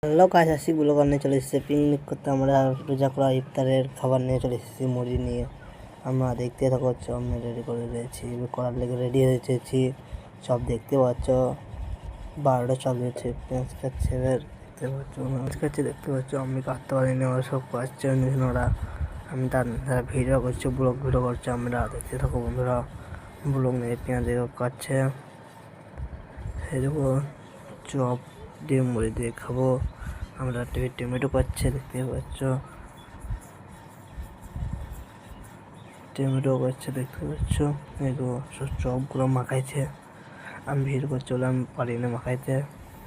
Hello guys, আসি blog নিয়ে চলে এসেছি পিকনিক করতে। আমরা রোজা করা ইফতারের খাবার নিয়ে চলে এসেছি, মুড়ি নিয়ে। আমরা দেখতে থাকো, আমি রেডি করে দিয়েছি, করার লেগে রেডি হয়ে এসেছি। সব দেখতে পাচ্ছ, 12টা চল হচ্ছে, পেঁয়াজ খাচ্ছে, দেখতে পাচ্ছ মাছ খাচ্ছে, দেখতে পাচ্ছ। আমি কাটতে পারিনি, ওরা সব কাটছে ওরা। আমি তারা ভিডিও করছে, ব্লগ ভিডিও করছে। আমরা দেখতে থাকো বন্ধুরা, ব্লগ নিয়ে পেঁয়াজ কাটছে। এরকম চপ দিয়ে মুড়ি দিয়ে খাবো। আমরা টমেটো পাচ্ছে, দেখতে পাচ্ছ, টমেটো পাচ্ছে, দেখতে পাচ্ছ। এগুলো সব চপগুলো মাখাইছে। আমি ভিড় করছি বলে আমি পারি না মাখাইতে,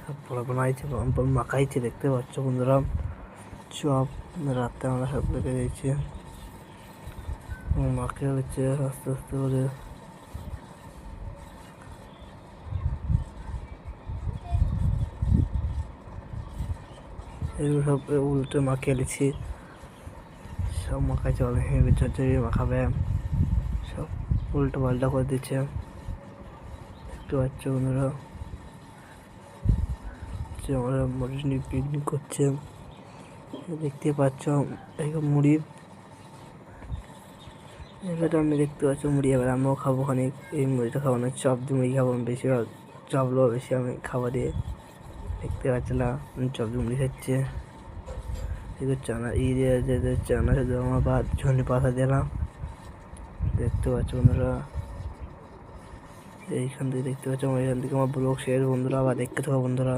সব বড় বানাইছে, মাখাইছে, দেখতে পাচ্ছ বন্ধুরা। চপ রাতে আমরা সব রেখে দিয়েছি, মাখে হচ্ছে আস্তে আস্তে করে। এগুলো সব উল্টে মাখিয়ে নিচ্ছি, সব মাখাইছে, অনেক চচ্চড়ি মাখাবে, সব উল্টো পাল্টা করে দিচ্ছে, দেখতে পাচ্ছ বন্ধুরা। আমরা মুড়ি নিয়ে পিকনিক করছে, দেখতে পাচ্ছ। এইসব মুড়ি, এবারে আমি দেখতে পাচ্ছ মুড়ি। এবার আমিও খাবো খানিক, এই মুড়িটা খাবো না, চপ দিয়ে মুড়ি খাবো। আমি বেশিরভাগ চপগুলো বেশি আমি খাবো দিয়ে, দেখতে পাচ্ছি না, চপ দিয়ে মুড়ি খাচ্ছে। এগুলো চানা দিয়ে চানা শুধু আমার ভাত ধনে পাতা দিলাম, দেখতে পাচ্ছ বন্ধুরা। এইখান থেকে দেখতে পাচ্ছ, আমার এখান থেকে আমার ব্লগ শেয়ার বন্ধুরা, আবার দেখতে থাকো বন্ধুরা।